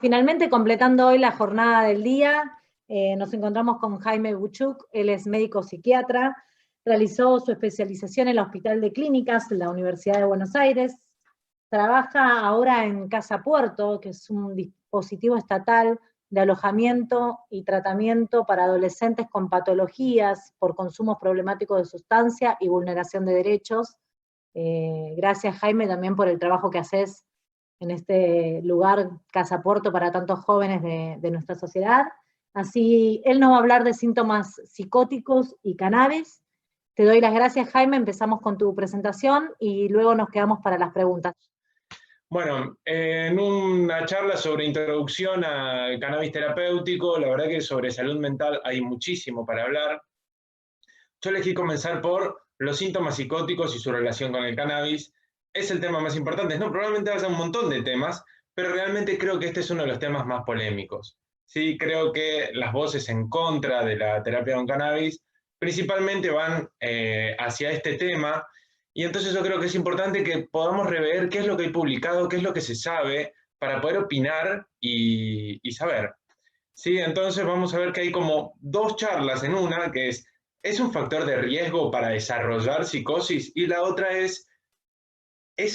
Finalmente, completando hoy la jornada del día, nos encontramos con Jaime Buchuk. Él es médico psiquiatra, realizó su especialización en el Hospital de Clínicas de la Universidad de Buenos Aires, trabaja ahora en Casa Puerto, que es un dispositivo estatal de alojamiento y tratamiento para adolescentes con patologías por consumos problemáticos de sustancia y vulneración de derechos. Gracias, Jaime, también por el trabajo que haces en este lugar, Casa Puerto, para tantos jóvenes de nuestra sociedad. Así, él nos va a hablar de síntomas psicóticos y cannabis. Te doy las gracias, Jaime, empezamos con tu presentación y luego nos quedamos para las preguntas. Bueno, en una charla sobre introducción al cannabis terapéutico, la verdad que sobre salud mental hay muchísimo para hablar. Yo elegí comenzar por los síntomas psicóticos y su relación con el cannabis. Es el tema más importante, no, probablemente haya un montón de temas, pero realmente creo que este es uno de los temas más polémicos. Sí, creo que las voces en contra de la terapia con cannabis principalmente van hacia este tema, y entonces yo creo que es importante que podamos rever qué es lo que hay publicado, qué es lo que se sabe, para poder opinar y saber. Sí, entonces vamos a ver que hay como dos charlas en una, que ¿es un factor de riesgo para desarrollar psicosis? Y la otra ¿es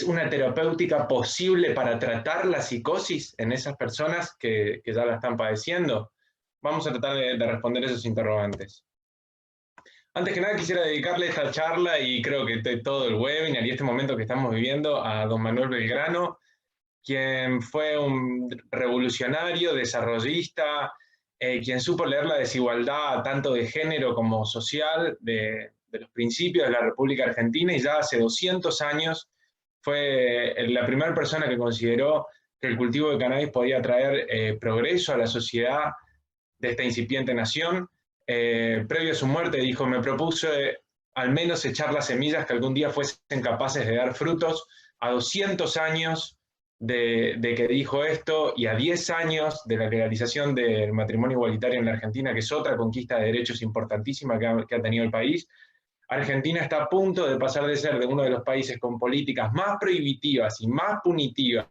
una terapéutica posible para tratar la psicosis en esas personas que ya la están padeciendo? Vamos a tratar de responder esos interrogantes. Antes que nada quisiera dedicarle esta charla y creo que todo el webinar y este momento que estamos viviendo a don Manuel Belgrano, quien fue un revolucionario, desarrollista, quien supo leer la desigualdad tanto de género como social de los principios de la República Argentina, y ya hace 200 años fue la primera persona que consideró que el cultivo de cannabis podía traer progreso a la sociedad de esta incipiente nación. Previo a su muerte dijo: me propuse al menos echar las semillas que algún día fuesen capaces de dar frutos. A 200 años de que dijo esto, y a 10 años de la legalización del matrimonio igualitario en la Argentina, que es otra conquista de derechos importantísima que ha tenido el país, Argentina está a punto de pasar de ser de uno de los países con políticas más prohibitivas y más punitivas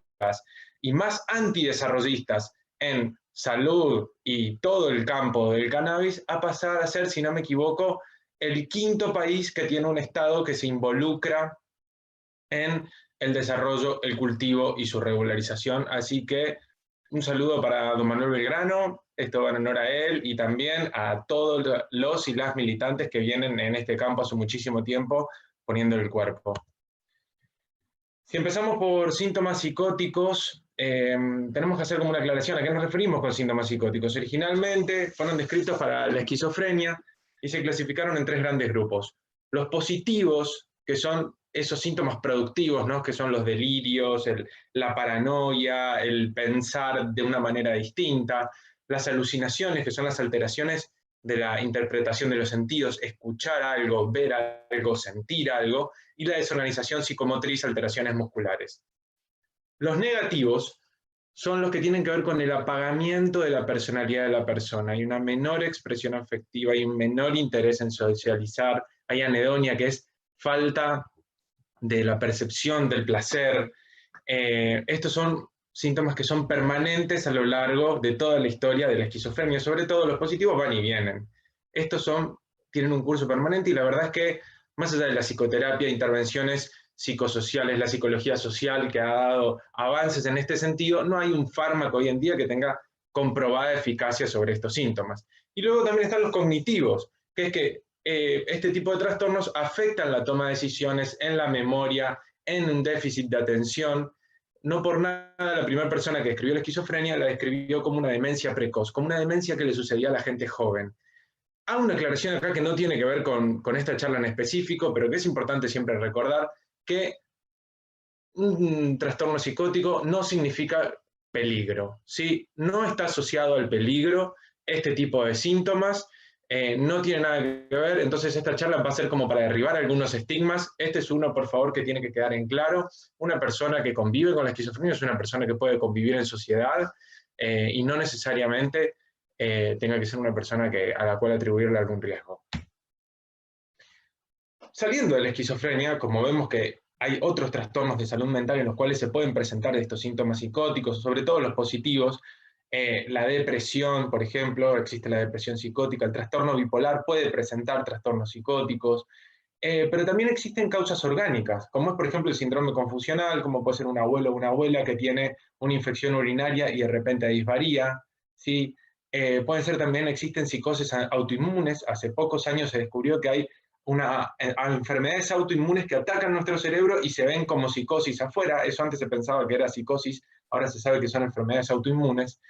y más antidesarrollistas en salud y todo el campo del cannabis, a pasar a ser, si no me equivoco, el quinto país que tiene un Estado que se involucra en el desarrollo, el cultivo y su regularización. Así que un saludo para don Manuel Belgrano, esto va en honor a él y también a todos los y las militantes que vienen en este campo hace muchísimo tiempo poniendo el cuerpo. Si empezamos por síntomas psicóticos, tenemos que hacer como una aclaración. ¿A qué nos referimos con síntomas psicóticos? Originalmente fueron descritos para la esquizofrenia y se clasificaron en tres grandes grupos. Los positivos, que son esos síntomas productivos, ¿no? Que son los delirios, la paranoia, el pensar de una manera distinta, las alucinaciones, que son las alteraciones de la interpretación de los sentidos, escuchar algo, ver algo, sentir algo, y la desorganización psicomotriz, alteraciones musculares. Los negativos son los que tienen que ver con el apagamiento de la personalidad de la persona. Hay una menor expresión afectiva, hay un menor interés en socializar, hay anedonia, que es falta de la percepción del placer. Estos son síntomas que son permanentes a lo largo de toda la historia de la esquizofrenia. Sobre todo los positivos van y vienen. Estos tienen un curso permanente, y la verdad es que más allá de la psicoterapia, intervenciones psicosociales, la psicología social, que ha dado avances en este sentido, no hay un fármaco hoy en día que tenga comprobada eficacia sobre estos síntomas. Y luego también están los cognitivos, que es que este tipo de trastornos afectan la toma de decisiones, en la memoria, en un déficit de atención. No por nada la primera persona que describió la esquizofrenia la describió como una demencia precoz, como una demencia que le sucedía a la gente joven. Hago una aclaración acá que no tiene que ver con esta charla en específico, pero que es importante siempre recordar, que un trastorno psicótico no significa peligro, ¿sí? No está asociado al peligro este tipo de síntomas, no tiene nada que ver. Entonces esta charla va a ser como para derribar algunos estigmas. Este es uno, por favor, que tiene que quedar en claro. Una persona que convive con la esquizofrenia es una persona que puede convivir en sociedad, y no necesariamente tenga que ser una persona a la cual atribuirle algún riesgo. Saliendo de la esquizofrenia, como vemos que hay otros trastornos de salud mental en los cuales se pueden presentar estos síntomas psicóticos, sobre todo los positivos, La depresión, por ejemplo, existe la depresión psicótica, el trastorno bipolar puede presentar trastornos psicóticos, pero también existen causas orgánicas, como es por ejemplo el síndrome confusional, como puede ser un abuelo o una abuela que tiene una infección urinaria y de repente disvaría, ¿sí? Pueden ser también, existen psicosis autoinmunes, hace pocos años se descubrió que hay enfermedades autoinmunes que atacan nuestro cerebro y se ven como psicosis afuera, eso antes se pensaba que era psicosis, ahora se sabe que son enfermedades autoinmunes.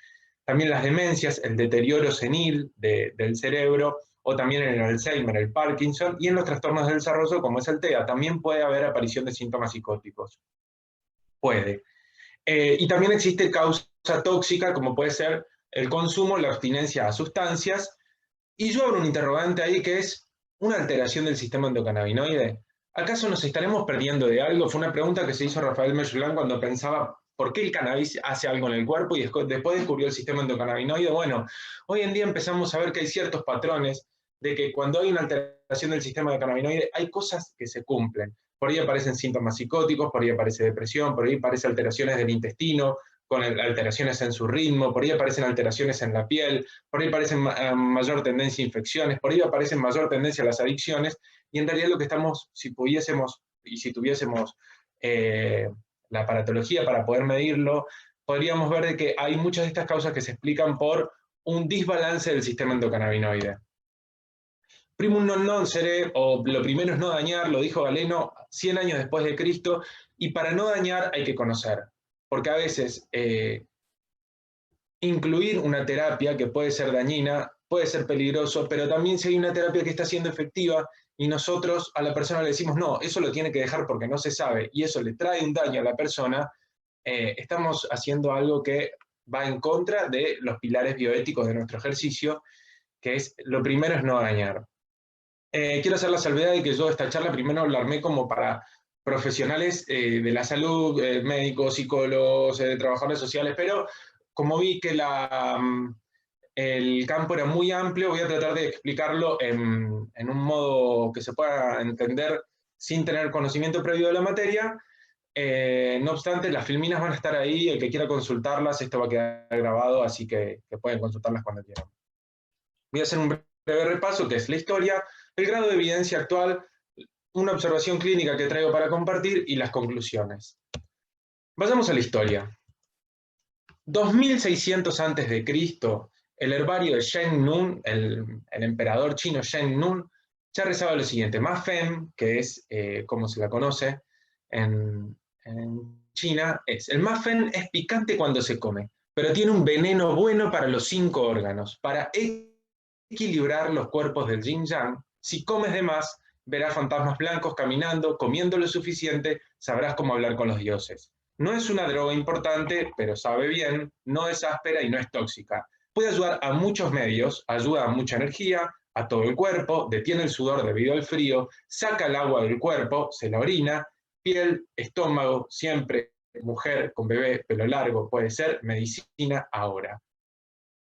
También las demencias, el deterioro senil del cerebro, o también en el Alzheimer, el Parkinson, y en los trastornos del desarrollo, como es el TEA, también puede haber aparición de síntomas psicóticos. Puede. Y también existe causa tóxica, como puede ser el consumo, la abstinencia a sustancias, y yo abro un interrogante ahí que es una alteración del sistema endocannabinoide. ¿Acaso nos estaremos perdiendo de algo? Fue una pregunta que se hizo Rafael Meyulán cuando pensaba por qué el cannabis hace algo en el cuerpo y después descubrió el sistema endocannabinoide. Bueno, hoy en día empezamos a ver que hay ciertos patrones de que cuando hay una alteración del sistema endocannabinoide hay cosas que se cumplen. Por ahí aparecen síntomas psicóticos, por ahí aparece depresión, por ahí aparecen alteraciones del intestino, con alteraciones en su ritmo, por ahí aparecen alteraciones en la piel, por ahí aparecen mayor tendencia a infecciones, por ahí aparecen mayor tendencia a las adicciones, y en realidad lo que estamos, si pudiésemos, y si tuviésemos la aparatología para poder medirlo, podríamos ver de que hay muchas de estas causas que se explican por un desbalance del sistema endocannabinoide. Primum non nocere, o lo primero es no dañar, lo dijo Galeno 100 años después de Cristo, y para no dañar hay que conocer, porque a veces incluir una terapia que puede ser dañina, puede ser peligroso, pero también si hay una terapia que está siendo efectiva y nosotros a la persona le decimos, no, eso lo tiene que dejar porque no se sabe, y eso le trae un daño a la persona, estamos haciendo algo que va en contra de los pilares bioéticos de nuestro ejercicio, que es, lo primero es no dañar. Quiero hacer la salvedad de que yo esta charla primero la armé como para profesionales de la salud, médicos, psicólogos, trabajadores sociales, pero como vi que el campo era muy amplio, voy a tratar de explicarlo en un modo que se pueda entender sin tener conocimiento previo de la materia. No obstante, las filminas van a estar ahí, el que quiera consultarlas, esto va a quedar grabado, así que pueden consultarlas cuando quieran. Voy a hacer un breve repaso, que es la historia, el grado de evidencia actual, una observación clínica que traigo para compartir y las conclusiones. Vayamos a la historia. 2600 a.C., el herbario de Shen Nun, el emperador chino Shen Nun, ya rezaba lo siguiente: Ma Fen, que es como se la conoce en China, es: el Ma Fen es picante cuando se come, pero tiene un veneno bueno para los 5 órganos, para equilibrar los cuerpos del yin-yang. Si comes de más, verás fantasmas blancos caminando, comiendo lo suficiente, sabrás cómo hablar con los dioses. No es una droga importante, pero sabe bien, no es áspera y no es tóxica. Puede ayudar a muchos medios, ayuda a mucha energía, a todo el cuerpo, detiene el sudor debido al frío, saca el agua del cuerpo, se la orina, piel, estómago, siempre mujer con bebé, pelo largo, puede ser medicina ahora.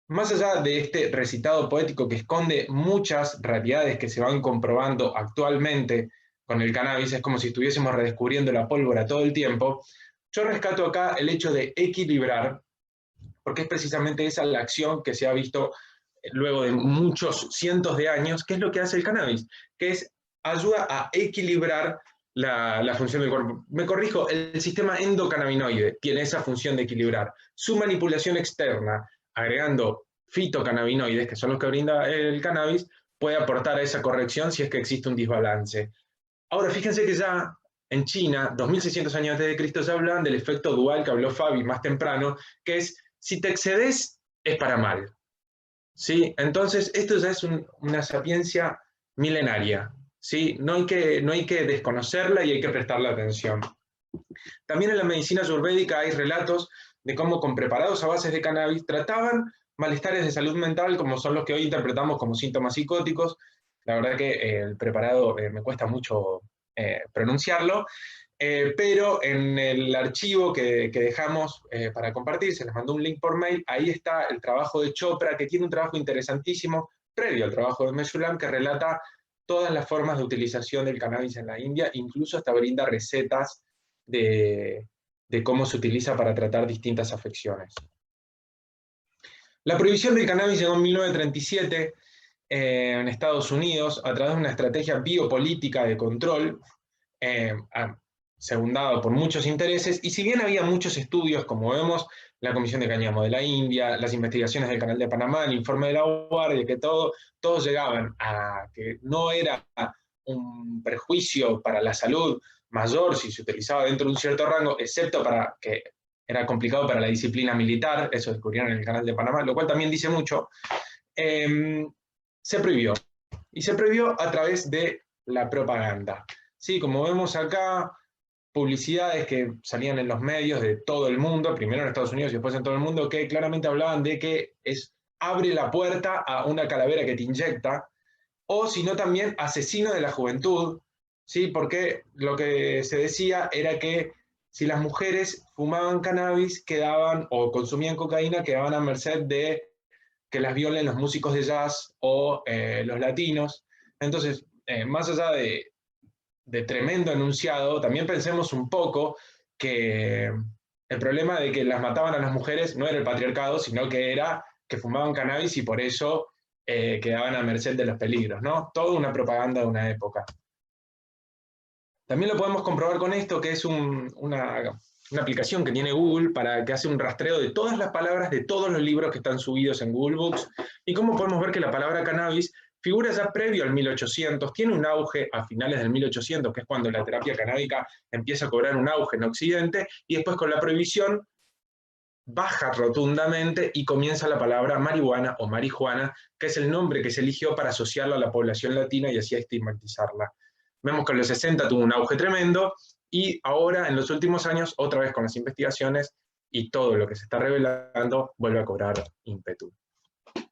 Más allá de este recitado poético que esconde muchas realidades que se van comprobando actualmente con el cannabis, es como si estuviésemos redescubriendo la pólvora todo el tiempo, yo rescato acá el hecho de equilibrar, porque es precisamente esa la acción que se ha visto luego de muchos cientos de años, que es lo que hace el cannabis, que es ayuda a equilibrar la función del cuerpo. Me corrijo, el sistema endocannabinoide tiene esa función de equilibrar. Su manipulación externa, agregando fitocannabinoides, que son los que brinda el cannabis, puede aportar a esa corrección si es que existe un desbalance. Ahora, fíjense que ya en China, 2600 años antes de Cristo, ya hablan del efecto dual que habló Fabi más temprano, que es, si te excedes, es para mal. ¿Sí? Entonces, esto ya es una sapiencia milenaria. ¿Sí? No hay que desconocerla y hay que prestarle atención. También en la medicina ayurvédica hay relatos de cómo con preparados a bases de cannabis trataban malestares de salud mental, como son los que hoy interpretamos como síntomas psicóticos. La verdad que el preparado me cuesta mucho pronunciarlo, pero en el archivo que dejamos para compartir, se les mandó un link por mail, ahí está el trabajo de Chopra, que tiene un trabajo interesantísimo, previo al trabajo de Meyulán, que relata todas las formas de utilización del cannabis en la India, incluso hasta brinda recetas de cómo se utiliza para tratar distintas afecciones. La prohibición del cannabis llegó en 1937 en Estados Unidos a través de una estrategia biopolítica de control, secundado por muchos intereses, y si bien había muchos estudios, como vemos, la Comisión de Cáñamo de la India, las investigaciones del Canal de Panamá, el informe de la Guardia, que todos llegaban a que no era un perjuicio para la salud mayor si se utilizaba dentro de un cierto rango, excepto para que era complicado para la disciplina militar, eso descubrieron en el Canal de Panamá, lo cual también dice mucho, se prohibió. Y se prohibió a través de la propaganda. Sí, como vemos acá, publicidades que salían en los medios de todo el mundo, primero en Estados Unidos y después en todo el mundo, que claramente hablaban de que abre la puerta a una calavera que te inyecta, o sino también asesino de la juventud, ¿sí? Porque lo que se decía era que si las mujeres fumaban cannabis quedaban, o consumían cocaína, quedaban a merced de que las violen los músicos de jazz o los latinos. Entonces, más allá de tremendo enunciado, también pensemos un poco que el problema de que las mataban a las mujeres no era el patriarcado, sino que era que fumaban cannabis y por eso quedaban a merced de los peligros, ¿no? Toda una propaganda de una época. También lo podemos comprobar con esto, que es una aplicación que tiene Google para que hace un rastreo de todas las palabras de todos los libros que están subidos en Google Books, y cómo podemos ver que la palabra cannabis figura ya previo al 1800, tiene un auge a finales del 1800, que es cuando la terapia canábica empieza a cobrar un auge en Occidente, y después con la prohibición baja rotundamente y comienza la palabra marihuana o marihuana, que es el nombre que se eligió para asociarla a la población latina y así estigmatizarla. Vemos que en los 60 tuvo un auge tremendo y ahora en los últimos años, otra vez con las investigaciones y todo lo que se está revelando, vuelve a cobrar ímpetu.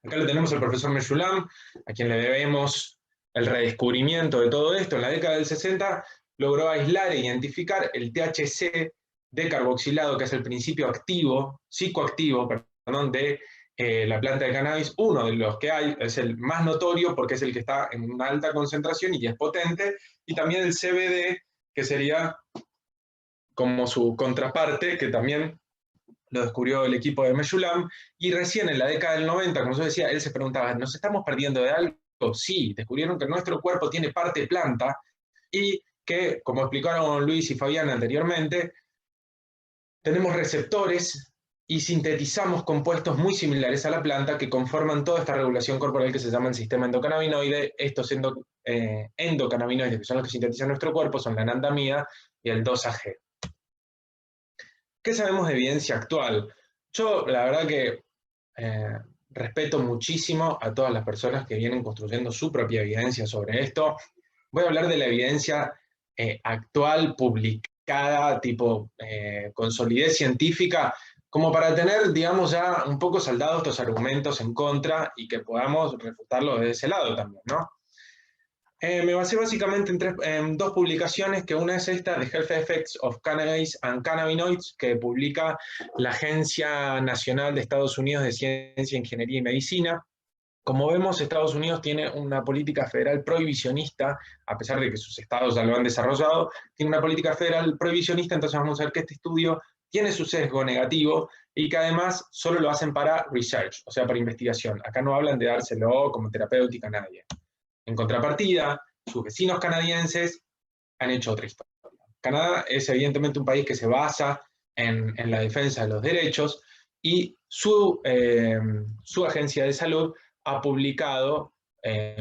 Acá lo tenemos al profesor Meshulam, a quien le debemos el redescubrimiento de todo esto. En la década del 60 logró aislar e identificar el THC decarboxilado, que es el principio activo, psicoactivo, perdón, de la planta de cannabis. Uno de los que hay, es el más notorio porque es el que está en una alta concentración y es potente, y también el CBD, que sería como su contraparte, que también lo descubrió el equipo de Meshulam, y recién en la década del 90, como yo decía, él se preguntaba, ¿nos estamos perdiendo de algo? Sí, descubrieron que nuestro cuerpo tiene parte planta, y que, como explicaron Luis y Fabián anteriormente, tenemos receptores y sintetizamos compuestos muy similares a la planta que conforman toda esta regulación corporal que se llama el sistema endocannabinoide. Estos endocannabinoides, que son los que sintetizan nuestro cuerpo, son la anandamida y el 2-AG. ¿Qué sabemos de evidencia actual? Yo, la verdad que respeto muchísimo a todas las personas que vienen construyendo su propia evidencia sobre esto. Voy a hablar de la evidencia actual, publicada, con solidez científica, como para tener, digamos, ya un poco saldados estos argumentos en contra y que podamos refutarlos desde ese lado también, ¿no? Me basé básicamente en dos publicaciones, que una es esta, The Health Effects of Cannabis and Cannabinoids, que publica la Agencia Nacional de Estados Unidos de Ciencia, Ingeniería y Medicina. Como vemos, Estados Unidos tiene una política federal prohibicionista, a pesar de que sus estados ya lo han desarrollado, tiene una política federal prohibicionista, entonces vamos a ver que este estudio tiene su sesgo negativo y que además solo lo hacen para research, o sea, para investigación. Acá no hablan de dárselo como terapéutica a nadie. En contrapartida, sus vecinos canadienses han hecho otra historia. Canadá es evidentemente un país que se basa en la defensa de los derechos y su agencia de salud ha publicado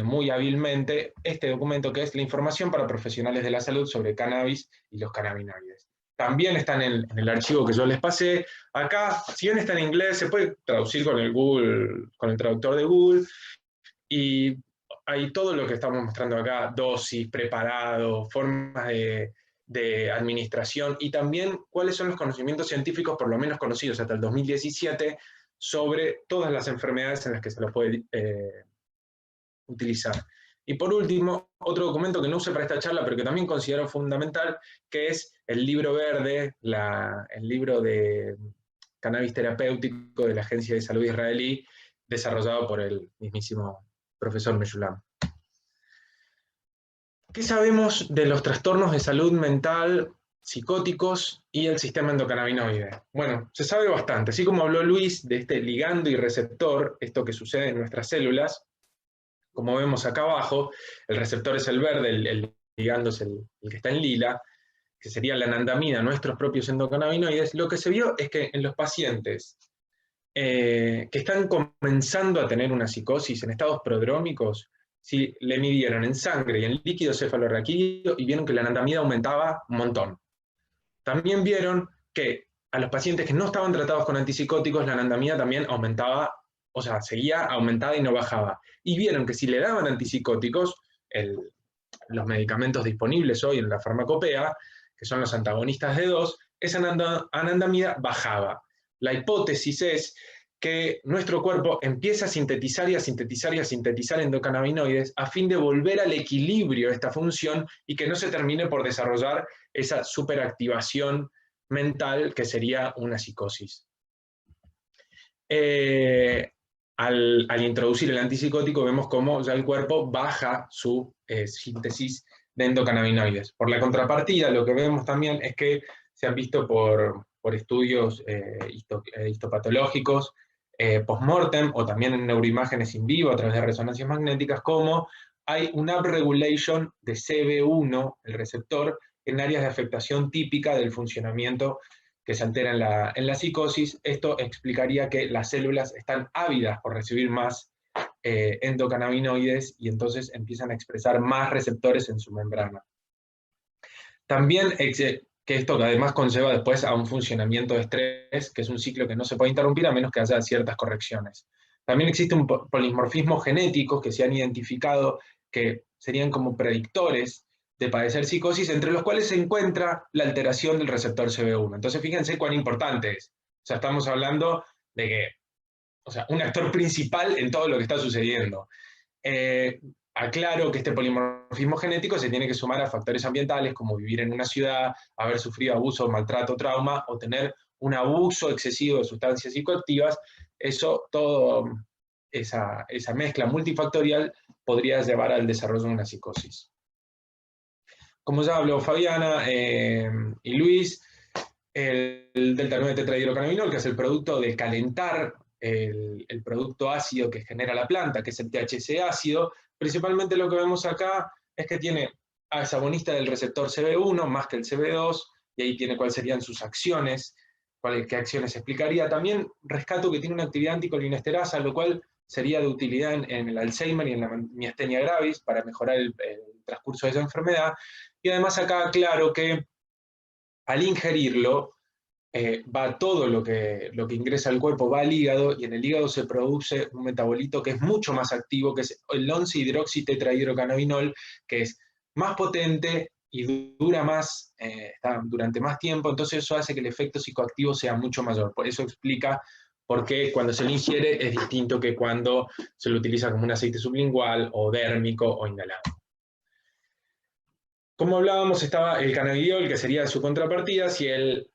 muy hábilmente este documento que es la información para profesionales de la salud sobre cannabis y los cannabinoides. También están en el archivo que yo les pasé. Acá, si bien está en inglés, se puede traducir con el traductor de Google, y hay todo lo que estamos mostrando acá: dosis, preparado, formas de administración, y también cuáles son los conocimientos científicos, por lo menos conocidos hasta el 2017, sobre todas las enfermedades en las que se lo puede utilizar. Y por último, otro documento que no usé para esta charla, pero que también considero fundamental, que es el libro verde, el libro de cannabis terapéutico de la Agencia de Salud israelí, desarrollado por el mismísimo profesor Meshulam. ¿Qué sabemos de los trastornos de salud mental psicóticos y el sistema endocannabinoide. Bueno, se sabe bastante. Así como habló Luis de este ligando y receptor, esto que sucede en nuestras células, como vemos acá abajo, el receptor es el verde, el ligando es el que está en lila, que sería la anandamida, nuestros propios endocannabinoides. Lo que se vio es que en los pacientes que están comenzando a tener una psicosis en estados prodrómicos, si le midieron en sangre y en líquido cefalorraquídeo y vieron que la anandamida aumentaba un montón. También vieron que a los pacientes que no estaban tratados con antipsicóticos, la anandamida también aumentaba, o sea, seguía aumentada y no bajaba. Y vieron que si le daban antipsicóticos, los medicamentos disponibles hoy en la farmacopea, que son los antagonistas de 2, esa anandamida bajaba. La hipótesis es que nuestro cuerpo empieza a sintetizar y a sintetizar y a sintetizar endocannabinoides a fin de volver al equilibrio de esta función y que no se termine por desarrollar esa superactivación mental que sería una psicosis. Al introducir el antipsicótico vemos cómo ya el cuerpo baja su síntesis de endocannabinoides. Por la contrapartida, lo que vemos también es que se han visto por estudios histopatológicos, post-mortem, o también en neuroimágenes in vivo a través de resonancias magnéticas, como hay una upregulation de CB1, el receptor, en áreas de afectación típica del funcionamiento que se altera en la psicosis. Esto explicaría que las células están ávidas por recibir más endocannabinoides y entonces empiezan a expresar más receptores en su membrana. También que esto además conlleva después a un funcionamiento de estrés, que es un ciclo que no se puede interrumpir a menos que haya ciertas correcciones. También existe un polimorfismo genético que se han identificado que serían como predictores de padecer psicosis, entre los cuales se encuentra la alteración del receptor CB1. Entonces fíjense cuán importante es. O sea, estamos hablando de que, o sea, un actor principal en todo lo que está sucediendo. Aclaro que este polimorfismo genético se tiene que sumar a factores ambientales como vivir en una ciudad, haber sufrido abuso, maltrato, trauma, o tener un abuso excesivo de sustancias psicoactivas. Eso, todo esa mezcla multifactorial podría llevar al desarrollo de una psicosis. Como ya habló Fabiana y Luis, el delta-9 tetrahidrocannabinol, que es el producto de calentar el producto ácido que genera la planta, que es el THC ácido. Principalmente lo que vemos acá es que tiene es agonista del receptor CB1 más que el CB2, y ahí tiene cuáles serían sus acciones, qué acciones explicaría. También rescato que tiene una actividad anticolinesterasa, lo cual sería de utilidad en el Alzheimer y en la miastenia gravis para mejorar el transcurso de esa enfermedad. Y además acá aclaro que al ingerirlo, va todo lo que ingresa al cuerpo, va al hígado, y en el hígado se produce un metabolito que es mucho más activo, que es el 11-hidroxitetrahidrocannabinol, que es más potente y dura más, está durante más tiempo. Entonces eso hace que el efecto psicoactivo sea mucho mayor. Por eso explica por qué cuando se lo ingiere es distinto que cuando se lo utiliza como un aceite sublingual o dérmico o inhalado. Como hablábamos, estaba el cannabidiol, que sería su contrapartida. Si el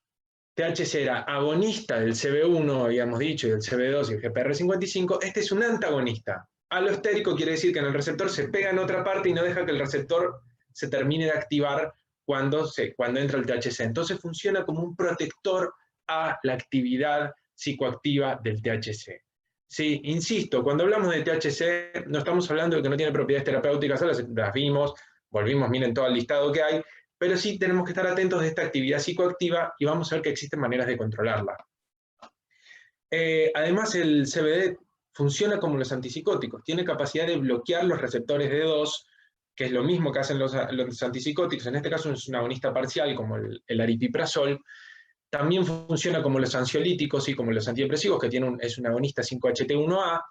THC era agonista del CB1, habíamos dicho, y del CB2 y el GPR55, este es un antagonista. Alostérico quiere decir que en el receptor se pega en otra parte y no deja que el receptor se termine de activar cuando entra el THC. Entonces funciona como un protector a la actividad psicoactiva del THC. Sí, insisto, cuando hablamos de THC no estamos hablando de que no tiene propiedades terapéuticas, las vimos, volvimos, miren todo el listado que hay, pero sí tenemos que estar atentos de esta actividad psicoactiva y vamos a ver que existen maneras de controlarla. Además, el CBD funciona como los antipsicóticos, tiene capacidad de bloquear los receptores D2, que es lo mismo que hacen los antipsicóticos, en este caso es un agonista parcial como el aripiprazol. También funciona como los ansiolíticos y como los antidepresivos, que es un agonista 5-HT1A,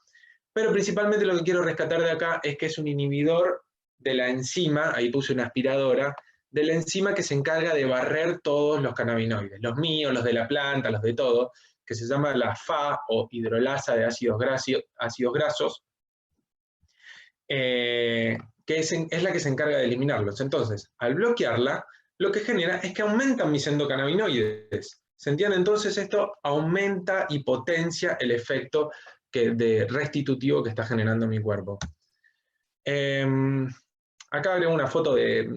pero principalmente lo que quiero rescatar de acá es que es un inhibidor de la enzima, ahí puse una aspiradora, de la enzima que se encarga de barrer todos los cannabinoides, los míos, los de la planta, los de todo, que se llama la FA o hidrolasa de ácidos grasos, que es la que se encarga de eliminarlos. Entonces, al bloquearla, lo que genera es que aumentan mis endocannabinoides. ¿Se entiende? Entonces esto aumenta y potencia el efecto de restitutivo que está generando mi cuerpo. Acá agrego una foto de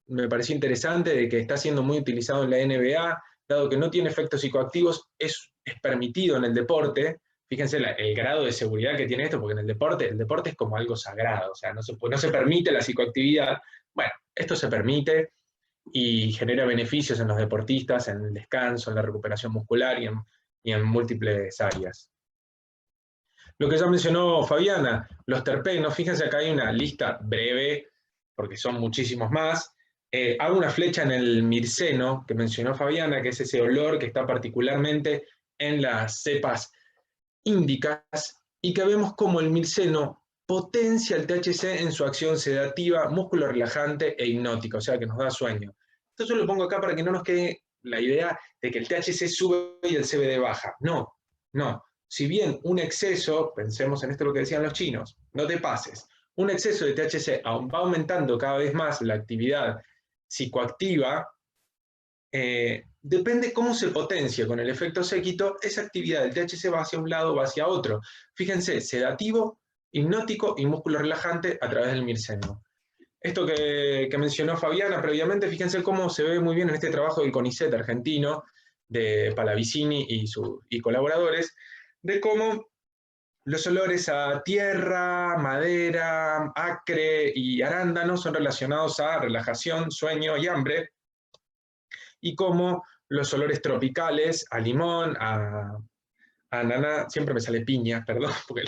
me pareció interesante de que está siendo muy utilizado en la NBA, dado que no tiene efectos psicoactivos, es permitido en el deporte. Fíjense el grado de seguridad que tiene esto, porque en el deporte es como algo sagrado, o sea, no se permite la psicoactividad. Bueno, esto se permite y genera beneficios en los deportistas, en el descanso, en la recuperación muscular y en múltiples áreas. Lo que ya mencionó Fabiana, los terpenos, fíjense acá hay una lista breve, porque son muchísimos más. Hago una flecha en el mirceno, que mencionó Fabiana, que es ese olor que está particularmente en las cepas índicas, y que vemos como el mirceno potencia el THC en su acción sedativa, músculo relajante e hipnótica, o sea que nos da sueño. Esto yo lo pongo acá para que no nos quede la idea de que el THC sube y el CBD baja. No, no. Si bien un exceso, pensemos en esto lo que decían los chinos, no te pases, un exceso de THC va aumentando cada vez más la actividad psicoactiva, depende cómo se potencia con el efecto séquito, esa actividad del THC va hacia un lado o va hacia otro. Fíjense, sedativo, hipnótico y músculo relajante a través del mirceno. Esto que mencionó Fabiana previamente, fíjense cómo se ve muy bien en este trabajo del CONICET argentino, de Pallavicini y colaboradores, de cómo los olores a tierra, madera, acre y arándano son relacionados a relajación, sueño y hambre, y cómo los olores tropicales, a limón, a ananá, siempre me sale piña, perdón, porque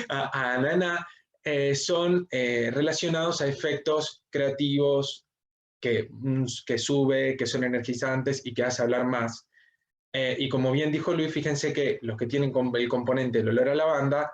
a ananá, son relacionados a efectos creativos que sube, que son energizantes y que hace hablar más. Y como bien dijo Luis, fíjense que los que tienen el componente del olor a lavanda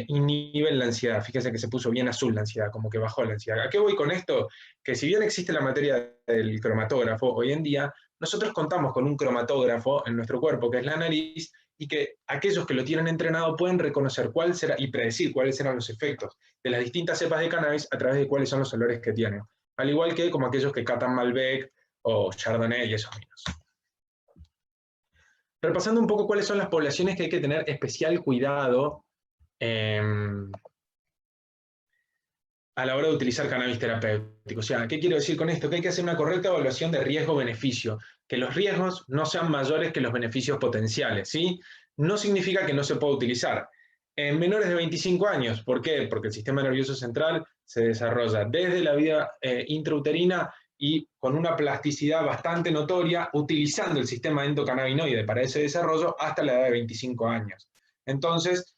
inhiben la ansiedad. Fíjense que se puso bien azul la ansiedad, como que bajó la ansiedad. ¿A qué voy con esto? Que si bien existe la materia del cromatógrafo, hoy en día nosotros contamos con un cromatógrafo en nuestro cuerpo, que es la nariz, y que aquellos que lo tienen entrenado pueden reconocer cuál será y predecir cuáles serán los efectos de las distintas cepas de cannabis a través de cuáles son los olores que tienen. Al igual que como aquellos que catan Malbec o Chardonnay y esos vinos. Repasando un poco cuáles son las poblaciones que hay que tener especial cuidado a la hora de utilizar cannabis terapéutico. O sea, ¿qué quiero decir con esto? Que hay que hacer una correcta evaluación de riesgo-beneficio, que los riesgos no sean mayores que los beneficios potenciales, ¿sí? No significa que no se pueda utilizar. En menores de 25 años, ¿por qué? Porque el sistema nervioso central se desarrolla desde la vida intrauterina y con una plasticidad bastante notoria, utilizando el sistema endocannabinoide para ese desarrollo hasta la edad de 25 años. Entonces,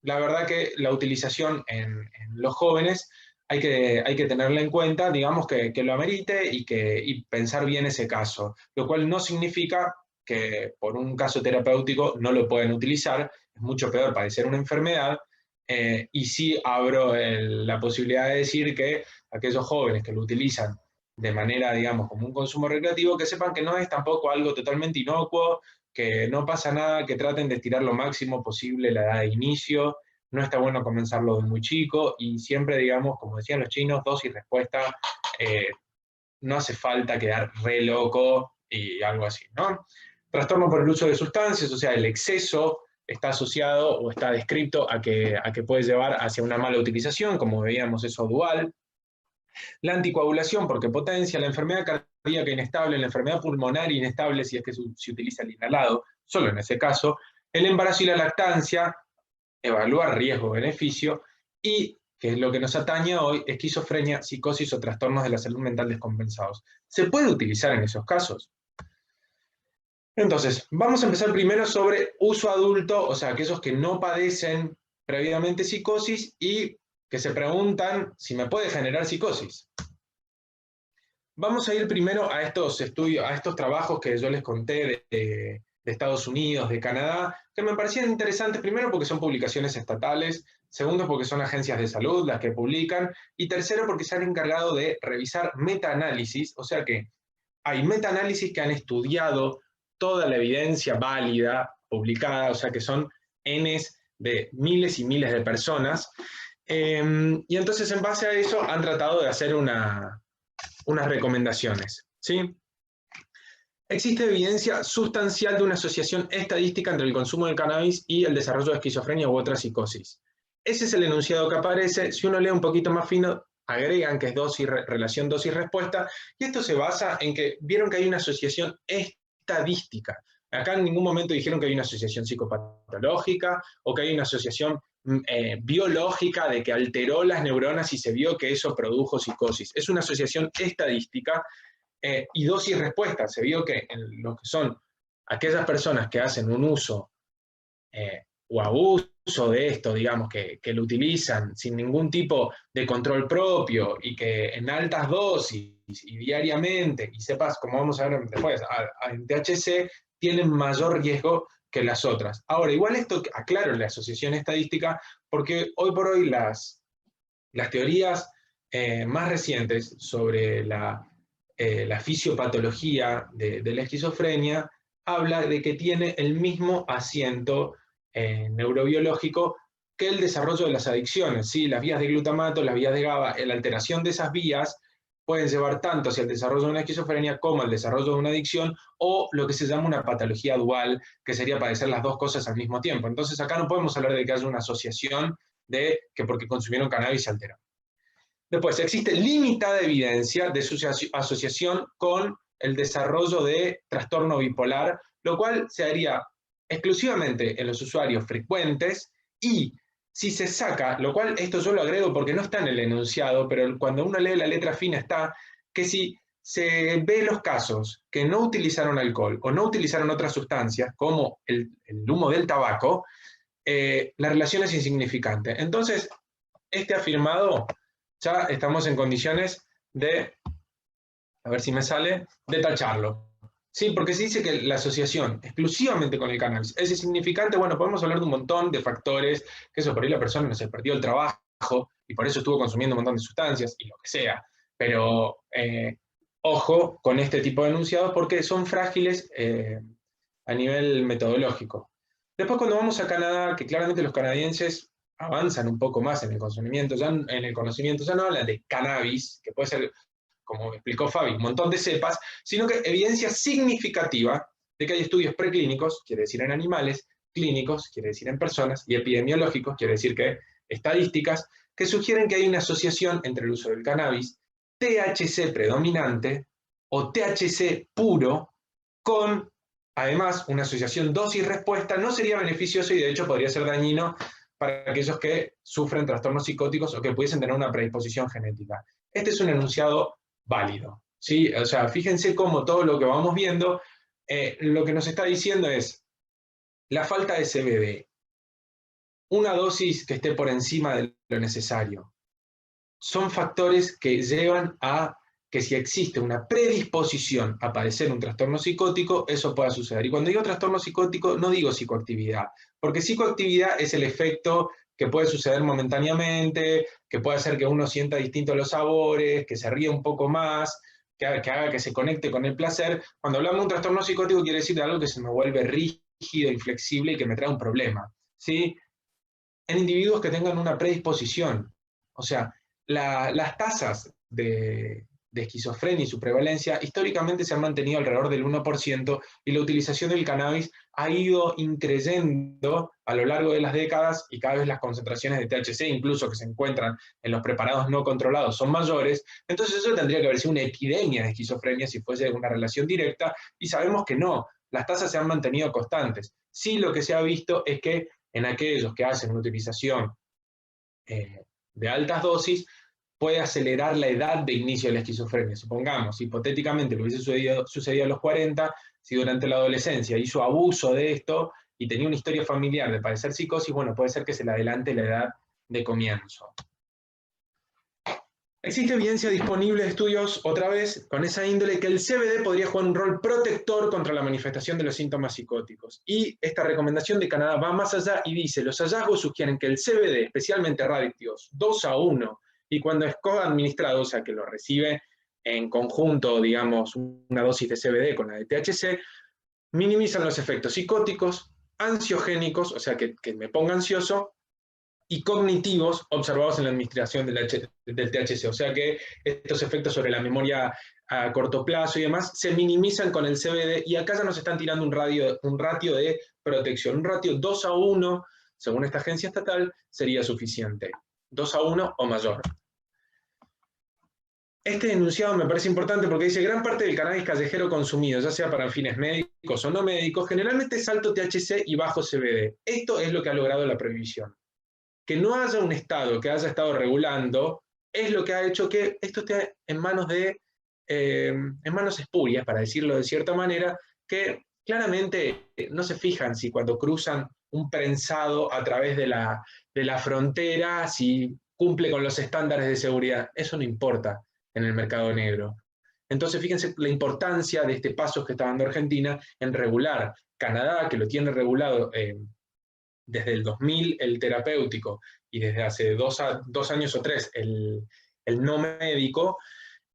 la verdad que la utilización en los jóvenes hay que tenerla en cuenta, digamos que lo amerite y pensar bien ese caso, lo cual no significa que por un caso terapéutico no lo pueden utilizar, es mucho peor padecer una enfermedad, y sí abro la posibilidad de decir que aquellos jóvenes que lo utilizan de manera, digamos, como un consumo recreativo, que sepan que no es tampoco algo totalmente inocuo, que no pasa nada, que traten de estirar lo máximo posible la edad de inicio, no está bueno comenzarlo de muy chico, y siempre, digamos, como decían los chinos, dosis y respuesta, no hace falta quedar re loco y algo así, ¿no? Trastorno por el uso de sustancias, o sea, el exceso está asociado o está descrito a que puede llevar hacia una mala utilización, como veíamos eso dual. La anticoagulación, porque potencia la enfermedad cardíaca inestable, la enfermedad pulmonar inestable, si es que se utiliza el inhalado, solo en ese caso. El embarazo y la lactancia, evaluar riesgo-beneficio, y, que es lo que nos atañe hoy, esquizofrenia, psicosis o trastornos de la salud mental descompensados. ¿Se puede utilizar en esos casos? Entonces, vamos a empezar primero sobre uso adulto, o sea, aquellos que no padecen previamente psicosis y que se preguntan si me puede generar psicosis. Vamos a ir primero a estos estudios, a estos trabajos que yo les conté de Estados Unidos, de Canadá, que me parecían interesantes, primero porque son publicaciones estatales, segundo porque son agencias de salud las que publican, y tercero porque se han encargado de revisar metaanálisis, o sea que hay metaanálisis que han estudiado toda la evidencia válida, publicada, o sea que son Ns de miles y miles de personas, y entonces en base a eso han tratado de hacer unas recomendaciones, ¿sí? Existe evidencia sustancial de una asociación estadística entre el consumo de cannabis y el desarrollo de esquizofrenia u otra psicosis. Ese es el enunciado que aparece. Si uno lee un poquito más fino, agregan que es relación dosis-respuesta, y esto se basa en que vieron que hay una asociación estadística. Acá en ningún momento dijeron que hay una asociación psicopatológica o que hay una asociación biológica de que alteró las neuronas y se vio que eso produjo psicosis. Es una asociación estadística y dosis-respuesta. Se vio que en lo que son aquellas personas que hacen un uso o abuso de esto, digamos, que lo utilizan sin ningún tipo de control propio y que en altas dosis y diariamente, y sepas, como vamos a ver después, en THC tienen mayor riesgo que las otras. Ahora, igual esto aclaro en la asociación estadística, porque hoy por hoy las teorías más recientes sobre la fisiopatología de la esquizofrenia habla de que tiene el mismo asiento neurobiológico que el desarrollo de las adicciones, ¿sí? Las vías de glutamato, las vías de GABA, la alteración de esas vías pueden llevar tanto hacia el desarrollo de una esquizofrenia como al desarrollo de una adicción, o lo que se llama una patología dual, que sería padecer las dos cosas al mismo tiempo. Entonces acá no podemos hablar de que haya una asociación de que porque consumieron cannabis se alteró. Después, existe limitada evidencia de su asociación con el desarrollo de trastorno bipolar, lo cual se haría exclusivamente en los usuarios frecuentes, y si se saca, lo cual esto yo lo agrego porque no está en el enunciado, pero cuando uno lee la letra fina está, que si se ve los casos que no utilizaron alcohol o no utilizaron otras sustancias, como el humo del tabaco, la relación es insignificante. Entonces, este afirmado ya estamos en condiciones de, a ver si me sale, de tacharlo. Sí, porque se dice que la asociación exclusivamente con el cannabis es insignificante. Bueno, podemos hablar de un montón de factores, que eso por ahí la persona no se perdió el trabajo y por eso estuvo consumiendo un montón de sustancias y lo que sea. Pero ojo con este tipo de enunciados porque son frágiles a nivel metodológico. Después cuando vamos a Canadá, que claramente los canadienses avanzan un poco más en el conocimiento, ya no hablan de cannabis, que puede ser, como explicó Fabi, un montón de cepas, sino que evidencia significativa de que hay estudios preclínicos, quiere decir en animales, clínicos, quiere decir en personas, y epidemiológicos, quiere decir que estadísticas, que sugieren que hay una asociación entre el uso del cannabis, THC predominante o THC puro, con, además, una asociación dosis-respuesta. No sería beneficioso y de hecho podría ser dañino para aquellos que sufren trastornos psicóticos o que pudiesen tener una predisposición genética. Este es un enunciado válido, ¿sí? O sea, fíjense cómo todo lo que vamos viendo, lo que nos está diciendo es la falta de CBD, una dosis que esté por encima de lo necesario, son factores que llevan a que si existe una predisposición a padecer un trastorno psicótico, eso pueda suceder. Y cuando digo trastorno psicótico, no digo psicoactividad, porque psicoactividad es el efecto que puede suceder momentáneamente, que puede hacer que uno sienta distintos los sabores, que se ríe un poco más, que haga que se conecte con el placer. Cuando hablamos de un trastorno psicótico quiere decir de algo que se me vuelve rígido, inflexible y que me trae un problema, ¿sí? En individuos que tengan una predisposición. O sea, las tasas de esquizofrenia y su prevalencia históricamente se han mantenido alrededor del 1%, y la utilización del cannabis ha ido increyendo a lo largo de las décadas, y cada vez las concentraciones de THC, incluso que se encuentran en los preparados no controlados, son mayores. Entonces eso tendría que haber sido una epidemia de esquizofrenia si fuese una relación directa, y sabemos que no, las tasas se han mantenido constantes. Sí, lo que se ha visto es que en aquellos que hacen una utilización de altas dosis, puede acelerar la edad de inicio de la esquizofrenia. Supongamos, hipotéticamente, lo hubiese sucedido a los 40, si durante la adolescencia hizo abuso de esto y tenía una historia familiar de padecer psicosis, bueno, puede ser que se le adelante la edad de comienzo. Existe evidencia disponible de estudios, otra vez, con esa índole, que el CBD podría jugar un rol protector contra la manifestación de los síntomas psicóticos. Y esta recomendación de Canadá va más allá y dice, los hallazgos sugieren que el CBD, especialmente radioactivos, 2:1, y cuando es coadministrado, o sea, que lo recibe en conjunto, digamos, una dosis de CBD con la de THC, minimizan los efectos psicóticos, ansiogénicos, o sea, que me ponga ansioso, y cognitivos observados en la administración del THC. O sea que estos efectos sobre la memoria a corto plazo y demás se minimizan con el CBD, y acá ya nos están tirando un ratio de protección. Un ratio 2:1, según esta agencia estatal, sería suficiente. 2:1 o mayor. Este enunciado me parece importante porque dice, gran parte del cannabis callejero consumido, ya sea para fines médicos o no médicos, generalmente es alto THC y bajo CBD. Esto es lo que ha logrado la prohibición. Que no haya un Estado que haya estado regulando es lo que ha hecho que esto esté en manos en manos espurias, para decirlo de cierta manera, que claramente no se fijan si cuando cruzan un prensado a través de la frontera, si cumple con los estándares de seguridad. Eso no importa en el mercado negro. Entonces, fíjense la importancia de este paso que está dando Argentina en regular. Canadá, que lo tiene regulado desde el 2000 el terapéutico y desde hace dos años o tres el no médico,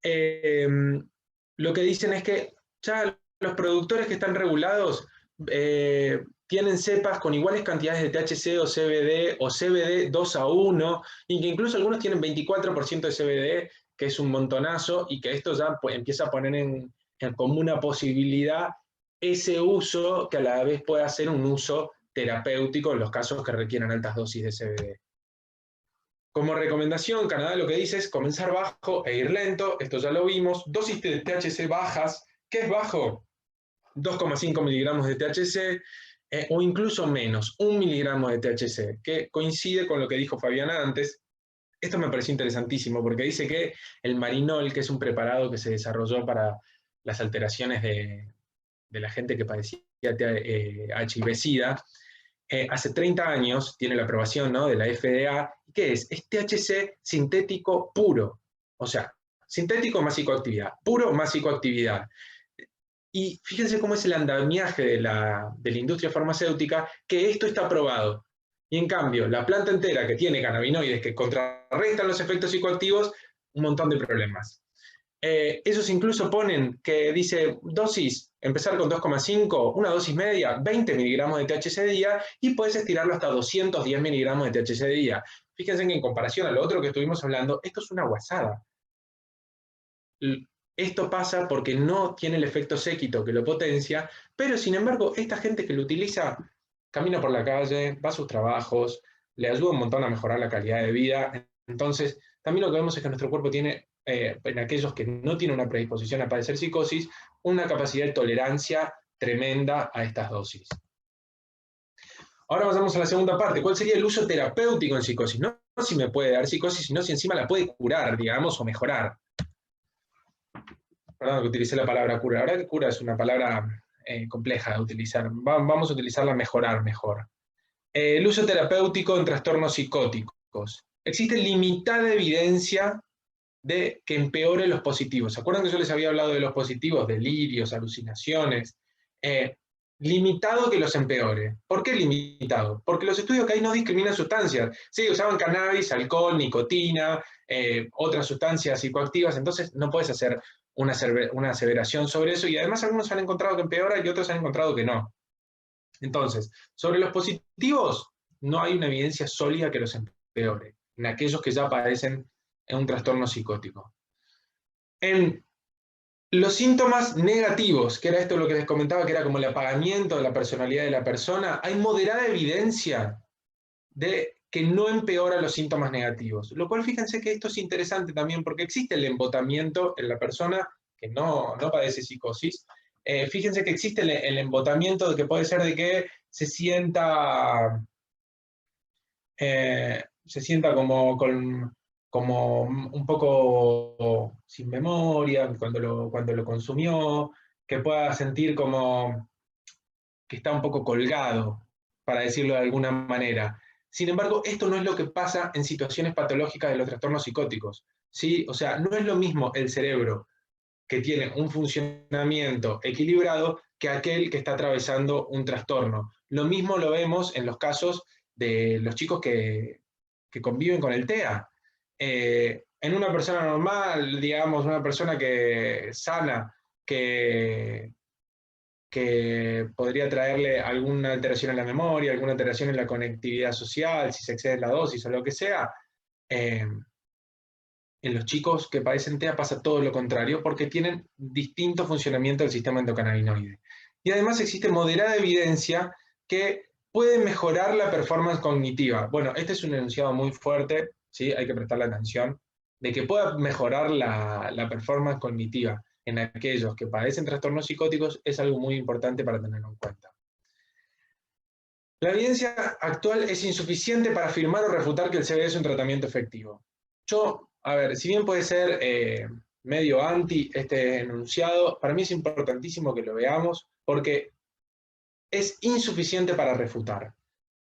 lo que dicen es que ya los productores que están regulados tienen cepas con iguales cantidades de THC o CBD 2:1, y que incluso algunos tienen 24% de CBD, que es un montonazo, y que esto ya pues, empieza a poner como una posibilidad ese uso que a la vez pueda ser un uso terapéutico en los casos que requieran altas dosis de CBD. Como recomendación, Canadá lo que dice es comenzar bajo e ir lento, esto ya lo vimos, dosis de THC bajas. ¿Qué es bajo? 2,5 miligramos de THC o incluso menos, 1 miligramo de THC, que coincide con lo que dijo Fabiana antes. Esto me pareció interesantísimo porque dice que el marinol, que es un preparado que se desarrolló para las alteraciones de la gente que padecía HIV-Sida, hace 30 años tiene la aprobación, ¿no?, de la FDA. ¿Qué es? Es THC sintético puro. O sea, sintético más psicoactividad, puro más psicoactividad. Y fíjense cómo es el andamiaje de la industria farmacéutica, que esto está aprobado. Y en cambio, la planta entera que tiene cannabinoides que contrarrestan los efectos psicoactivos, un montón de problemas. Ellos incluso ponen que dice dosis, empezar con 2,5, una dosis media, 20 miligramos de THC de día, y puedes estirarlo hasta 210 miligramos de THC de día. Fíjense que en comparación a lo otro que estuvimos hablando, esto es una guasada. Esto pasa porque no tiene el efecto séquito que lo potencia, pero sin embargo, esta gente que lo utiliza camina por la calle, va a sus trabajos, le ayuda un montón a mejorar la calidad de vida. Entonces, también lo que vemos es que nuestro cuerpo tiene, en aquellos que no tienen una predisposición a padecer psicosis, una capacidad de tolerancia tremenda a estas dosis. Ahora pasamos a la segunda parte. ¿Cuál sería el uso terapéutico en psicosis? No si me puede dar psicosis, sino si encima la puede curar, digamos, o mejorar. Perdón que utilicé la palabra cura. La verdad que cura es una palabra compleja de utilizar. Vamos a utilizarla mejorar mejor. El uso terapéutico en trastornos psicóticos. Existe limitada evidencia de que empeore los positivos. ¿Se acuerdan que yo les había hablado de los positivos? Delirios, alucinaciones. Limitado que los empeore. ¿Por qué limitado? Porque los estudios que hay no discriminan sustancias. Sí, usaban cannabis, alcohol, nicotina, otras sustancias psicoactivas, entonces no puedes hacer una aseveración sobre eso, y además algunos han encontrado que empeora y otros han encontrado que no. Entonces, sobre los positivos, no hay una evidencia sólida que los empeore, en aquellos que ya padecen un trastorno psicótico. En los síntomas negativos, que era esto lo que les comentaba, que era como el apagamiento de la personalidad de la persona, hay moderada evidencia de que no empeora los síntomas negativos. Lo cual, fíjense que esto es interesante también, porque existe el embotamiento en la persona que no padece psicosis. Fíjense que existe el embotamiento, de que puede ser de que se sienta como un poco sin memoria cuando lo consumió, que pueda sentir como que está un poco colgado, para decirlo de alguna manera. Sin embargo, esto no es lo que pasa en situaciones patológicas de los trastornos psicóticos, ¿sí? O sea, no es lo mismo el cerebro que tiene un funcionamiento equilibrado que aquel que está atravesando un trastorno. Lo mismo lo vemos en los casos de los chicos que conviven con el TEA. En una persona normal, digamos, una persona que sana, que podría traerle alguna alteración en la memoria, alguna alteración en la conectividad social, si se excede la dosis o lo que sea, en los chicos que padecen TEA pasa todo lo contrario, porque tienen distinto funcionamiento del sistema endocannabinoide. Y además existe moderada evidencia que puede mejorar la performance cognitiva. Bueno, este es un enunciado muy fuerte, ¿sí? Hay que prestarle atención. de que pueda mejorar la performance cognitiva en aquellos que padecen trastornos psicóticos es algo muy importante para tenerlo en cuenta. La evidencia actual es insuficiente para afirmar o refutar que el CBD es un tratamiento efectivo. A ver, si bien puede ser medio anti este enunciado, para mí es importantísimo que lo veamos porque es insuficiente para refutar.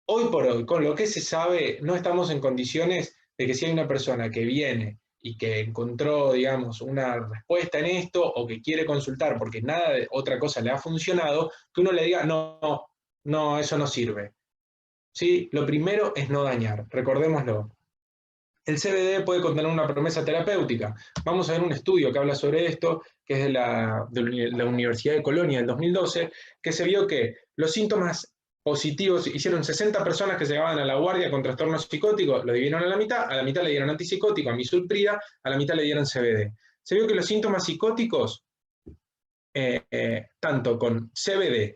Hoy por hoy, con lo que se sabe, no estamos en condiciones de que si hay una persona que viene y que encontró, digamos, una respuesta en esto, o que quiere consultar porque nada de otra cosa le ha funcionado, que uno le diga, no, no, eso no sirve. ¿Sí? Lo primero es no dañar, recordémoslo. El CBD puede contener una promesa terapéutica. Vamos a ver un estudio que habla sobre esto, que es de la Universidad de Colonia del 2012, que se vio que los síntomas positivos, hicieron 60 personas que llegaban a la guardia con trastornos psicóticos, lo dividieron a la mitad le dieron antipsicótico, amisulprida, a la mitad le dieron CBD. Se vio que los síntomas psicóticos, tanto con CBD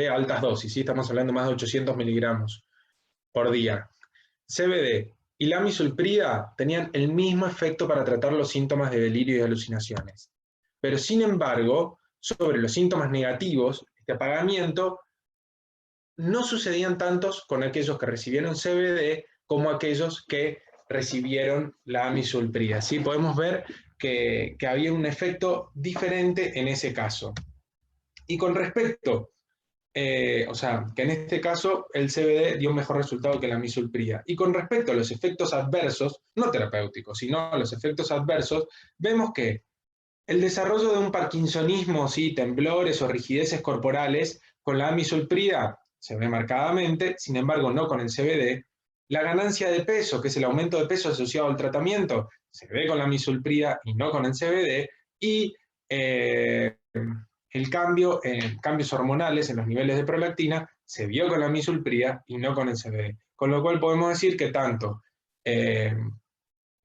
a altas dosis, ¿sí? Estamos hablando de más de 800 miligramos por día, CBD y la amisulprida tenían el mismo efecto para tratar los síntomas de delirio y alucinaciones. Pero sin embargo, sobre los síntomas negativos, este apagamiento, no sucedían tantos con aquellos que recibieron CBD como aquellos que recibieron la amisulprida. ¿Sí? Podemos ver que había un efecto diferente en ese caso. Y con respecto o sea, que en este caso el CBD dio un mejor resultado que la amisulprida. Y con respecto a los efectos adversos, no terapéuticos, sino a los efectos adversos, vemos que el desarrollo de un parkinsonismo, ¿sí? Temblores o rigideces corporales, con la amisulprida se ve marcadamente, sin embargo no con el CBD. La ganancia de peso, que es el aumento de peso asociado al tratamiento, se ve con la amisulprida y no con el CBD. Y el cambio en cambios hormonales en los niveles de prolactina se vio con la amisulprida y no con el CBD. Con lo cual podemos decir que tanto en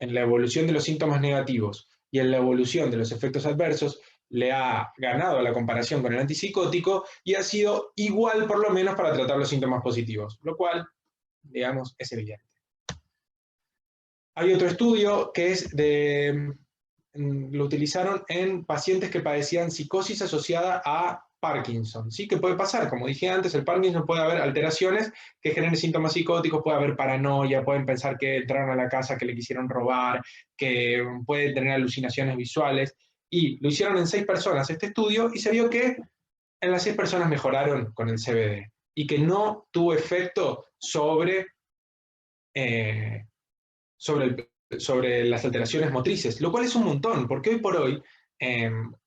la evolución de los síntomas negativos y en la evolución de los efectos adversos le ha ganado a la comparación con el antipsicótico y ha sido igual por lo menos para tratar los síntomas positivos, lo cual, digamos, es evidente. Hay otro estudio que es lo utilizaron en pacientes que padecían psicosis asociada a Parkinson, ¿sí? Que puede pasar, como dije antes, el Parkinson puede haber alteraciones que generen síntomas psicóticos, puede haber paranoia, pueden pensar que entraron a la casa, que le quisieron robar, que pueden tener alucinaciones visuales, y lo hicieron en 6 personas este estudio, y se vio que en las 6 personas mejoraron con el CBD, y que no tuvo efecto sobre las alteraciones motrices, lo cual es un montón, porque hoy por hoy,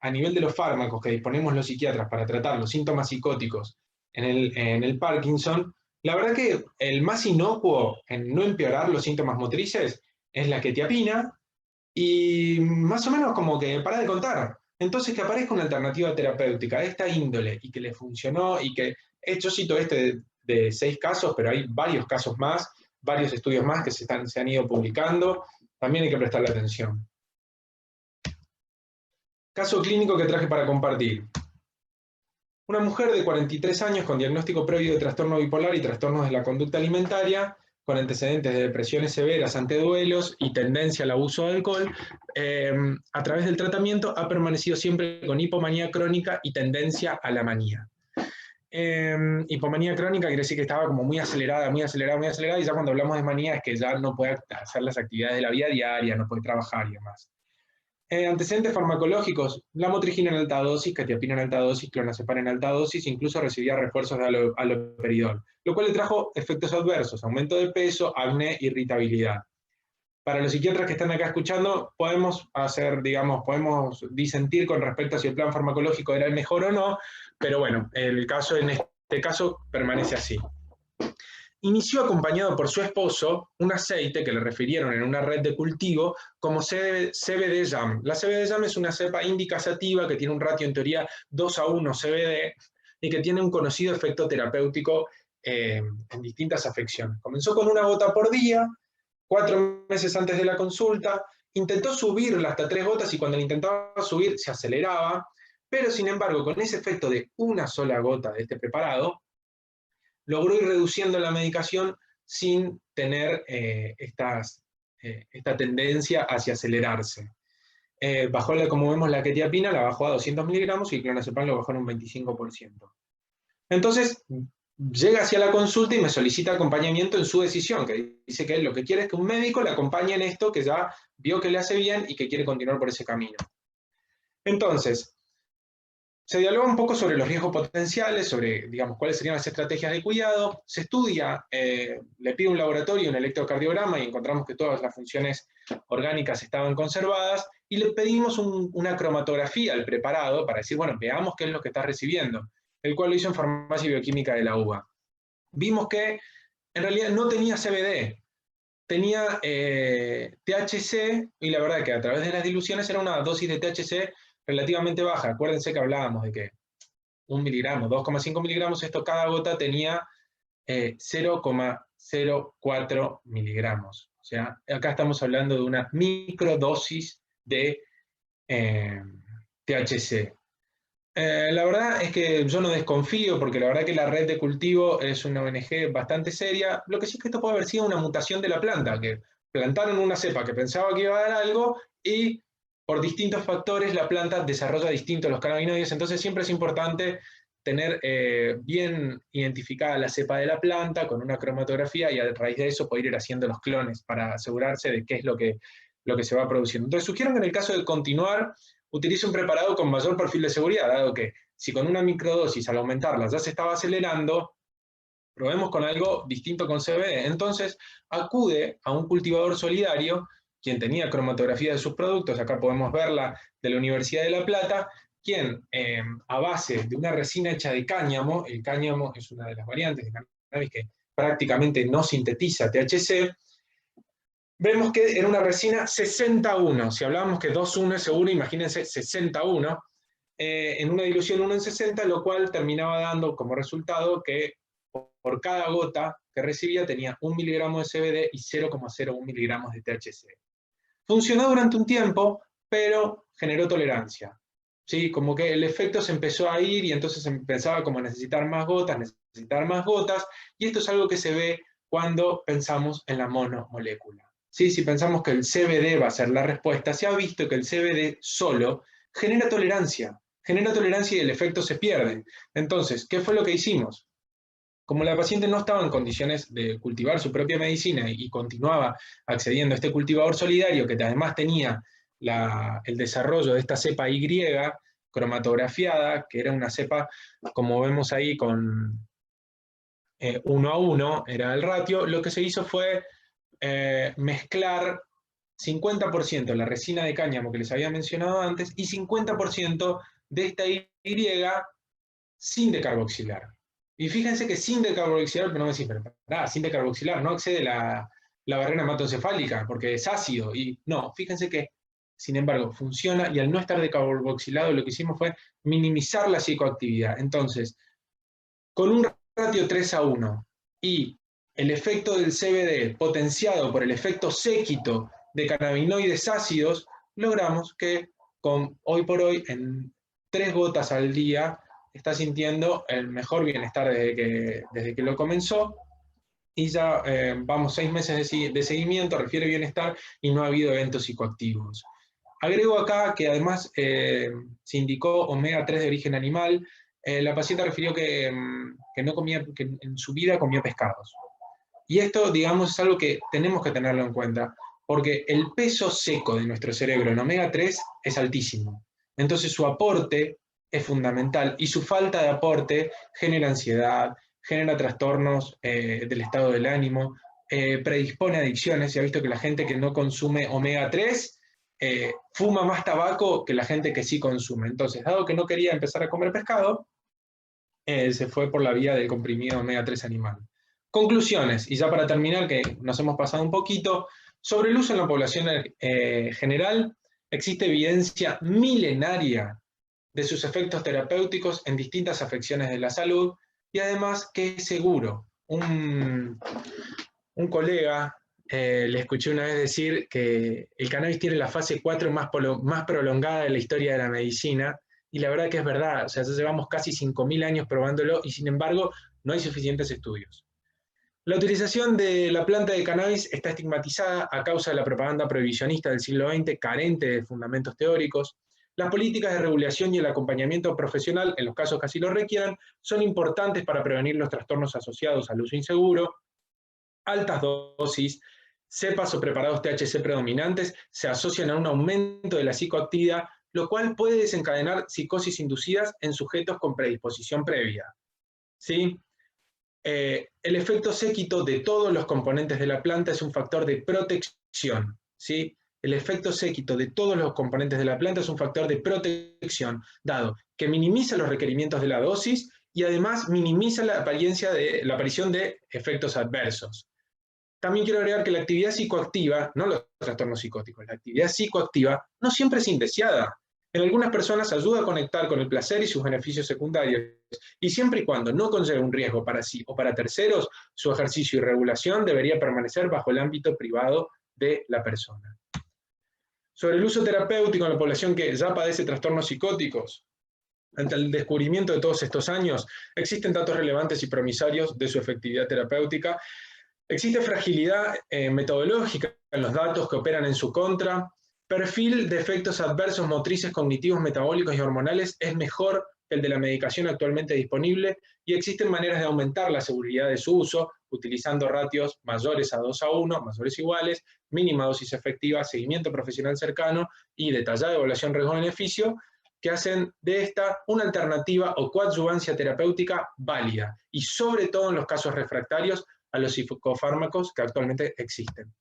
a nivel de los fármacos que disponemos los psiquiatras para tratar los síntomas psicóticos en el Parkinson, la verdad que el más inocuo en no empeorar los síntomas motrices es la quetiapina, y más o menos como que para de contar. Entonces que aparezca una alternativa terapéutica de esta índole y que le funcionó, y que, yo cito este de 6 casos, pero hay varios casos más, varios estudios más que se han ido publicando, también hay que prestarle atención. Caso clínico que traje para compartir. Una mujer de 43 años con diagnóstico previo de trastorno bipolar y trastornos de la conducta alimentaria, con antecedentes de depresiones severas ante duelos y tendencia al abuso de alcohol, a través del tratamiento ha permanecido siempre con hipomanía crónica y tendencia a la manía. Hipomanía crónica quiere decir que estaba como muy acelerada, y ya cuando hablamos de manía es que ya no puede hacer las actividades de la vida diaria, no puede trabajar y demás. Antecedentes farmacológicos: lamotrigina en alta dosis, quetiapina en alta dosis, clonazepam en alta dosis, incluso recibía refuerzos de haloperidol, lo cual le trajo efectos adversos: aumento de peso, acné, irritabilidad. Para los psiquiatras que están acá escuchando, podemos podemos disentir con respecto a si el plan farmacológico era el mejor o no, pero bueno, en este caso permanece así. Inició acompañado por su esposo un aceite que le refirieron en una red de cultivo como CBD Jam. La CBD Jam es una cepa índica sativa que tiene un ratio en teoría 2:1 CBD y que tiene un conocido efecto terapéutico en distintas afecciones. Comenzó con 1 gota por día, 4 meses antes de la consulta, intentó subirla hasta 3 gotas y cuando la intentaba subir se aceleraba, pero sin embargo con ese efecto de una sola gota de este preparado, logró ir reduciendo la medicación sin tener estas esta tendencia hacia acelerarse. Bajó, como vemos, la quetiapina, la bajó a 200 miligramos y el clonazepam lo bajó en un 25%. Entonces, llega hacia la consulta y me solicita acompañamiento en su decisión, que dice que él lo que quiere es que un médico le acompañe en esto, que ya vio que le hace bien y que quiere continuar por ese camino. Entonces, se dialoga un poco sobre los riesgos potenciales, sobre, digamos, cuáles serían las estrategias de cuidado, se estudia, le pide un laboratorio, un electrocardiograma, y encontramos que todas las funciones orgánicas estaban conservadas, y le pedimos una cromatografía al preparado para decir, bueno, veamos qué es lo que está recibiendo, el cual lo hizo en Farmacia y Bioquímica de la UBA. Vimos que en realidad no tenía CBD, tenía THC, y la verdad que a través de las diluciones era una dosis de THC relativamente baja. Acuérdense que hablábamos de que 1 miligramo, 2,5 miligramos, esto cada gota tenía 0,04 miligramos. O sea, acá estamos hablando de una microdosis de THC. La verdad es que yo no desconfío, porque la verdad que la red de cultivo es una ONG bastante seria. Lo que sí es que esto puede haber sido una mutación de la planta, que plantaron una cepa que pensaba que iba a dar algo y por distintos factores la planta desarrolla distintos los cannabinoides. Entonces siempre es importante tener bien identificada la cepa de la planta con una cromatografía, y a raíz de eso poder ir haciendo los clones para asegurarse de qué es lo que se va produciendo. Entonces sugiero que en el caso de continuar, utilice un preparado con mayor perfil de seguridad, dado que si con una microdosis al aumentarla ya se estaba acelerando, probemos con algo distinto con CBD. Entonces acude a un cultivador solidario, quien tenía cromatografía de sus productos, acá podemos verla, de la Universidad de La Plata, quien a base de una resina hecha de cáñamo, el cáñamo es una de las variantes de cannabis que prácticamente no sintetiza THC, vemos que era una resina 61, si hablábamos que 2,1 es seguro, imagínense 61, en una dilución 1 en 60, lo cual terminaba dando como resultado que por cada gota que recibía tenía 1 miligramo de CBD y 0,01 miligramos de THC. Funcionó durante un tiempo, pero generó tolerancia. ¿Sí? Como que el efecto se empezó a ir y entonces empezaba como a necesitar más gotas, y esto es algo que se ve cuando pensamos en la monomolécula. ¿Sí? Si pensamos que el CBD va a ser la respuesta, se ha visto que el CBD solo genera tolerancia y el efecto se pierde. Entonces, ¿qué fue lo que hicimos? Como la paciente no estaba en condiciones de cultivar su propia medicina y continuaba accediendo a este cultivador solidario, que además tenía el desarrollo de esta cepa Y cromatografiada, que era una cepa, como vemos ahí, con 1:1, era el ratio, lo que se hizo fue mezclar 50% la resina de cáñamo que les había mencionado antes y 50% de esta Y sin decarboxilar. Y fíjense que sin decarboxilar, pero no me decís, pero sin decarboxilar no excede la barrera hematoencefálica porque es ácido. Y no, fíjense que, sin embargo, funciona, y al no estar decarboxilado lo que hicimos fue minimizar la psicoactividad. Entonces, con un ratio 3:1 y el efecto del CBD potenciado por el efecto séquito de cannabinoides ácidos, logramos que hoy por hoy, en 3 gotas al día, está sintiendo el mejor bienestar desde que lo comenzó, y ya vamos 6 meses de seguimiento, refiere bienestar y no ha habido eventos psicoactivos. Agrego acá que además se indicó omega 3 de origen animal. La paciente refirió que no comía, que en su vida comió pescados. Y esto, digamos, es algo que tenemos que tenerlo en cuenta, porque el peso seco de nuestro cerebro en omega 3 es altísimo. Entonces su aporte es fundamental, y su falta de aporte genera ansiedad, genera trastornos del estado del ánimo, predispone a adicciones. Se ha visto que la gente que no consume omega 3 fuma más tabaco que la gente que sí consume. Entonces, dado que no quería empezar a comer pescado, se fue por la vía del comprimido omega 3 animal. Conclusiones, y ya para terminar, que nos hemos pasado un poquito, sobre el uso en la población general, existe evidencia milenaria de sus efectos terapéuticos en distintas afecciones de la salud, y además que es seguro. Un colega le escuché una vez decir que el cannabis tiene la fase 4 más prolongada de la historia de la medicina, y la verdad que es verdad. O sea, ya llevamos casi 5.000 años probándolo y sin embargo no hay suficientes estudios. La utilización de la planta de cannabis está estigmatizada a causa de la propaganda prohibicionista del siglo XX, carente de fundamentos teóricos. Las políticas de regulación y el acompañamiento profesional, en los casos que así lo requieran, son importantes para prevenir los trastornos asociados al uso inseguro. Altas dosis, cepas o preparados THC predominantes se asocian a un aumento de la psicoactividad, lo cual puede desencadenar psicosis inducidas en sujetos con predisposición previa. ¿Sí? El efecto séquito de todos los componentes de la planta es un factor de protección. ¿Sí? El efecto séquito de todos los componentes de la planta es un factor de protección, dado que minimiza los requerimientos de la dosis y además minimiza la aparición de efectos adversos. También quiero agregar que la actividad psicoactiva, no los trastornos psicóticos, la actividad psicoactiva no siempre es indeseada. En algunas personas ayuda a conectar con el placer y sus beneficios secundarios, y siempre y cuando no conlleve un riesgo para sí o para terceros, su ejercicio y regulación debería permanecer bajo el ámbito privado de la persona. Sobre el uso terapéutico en la población que ya padece trastornos psicóticos, ante el descubrimiento de todos estos años, existen datos relevantes y promisorios de su efectividad terapéutica. Existe fragilidad metodológica en los datos que operan en su contra. Perfil de efectos adversos motrices, cognitivos, metabólicos y hormonales es mejor que el de la medicación actualmente disponible y existen maneras de aumentar la seguridad de su uso utilizando ratios mayores a 2:1, mayores o iguales, mínima dosis efectiva, seguimiento profesional cercano y detallada evaluación riesgo-beneficio, que hacen de esta una alternativa o coadyuvancia terapéutica válida y sobre todo en los casos refractarios a los psicofármacos que actualmente existen.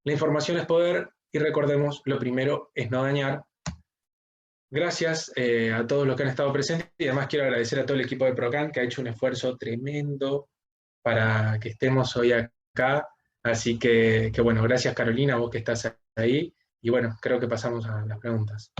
La información es poder y recordemos, lo primero es no dañar. Gracias a todos los que han estado presentes y además quiero agradecer a todo el equipo de ProCan que ha hecho un esfuerzo tremendo para que estemos hoy acá. Así que bueno, gracias Carolina, vos que estás ahí. Y bueno, creo que pasamos a las preguntas.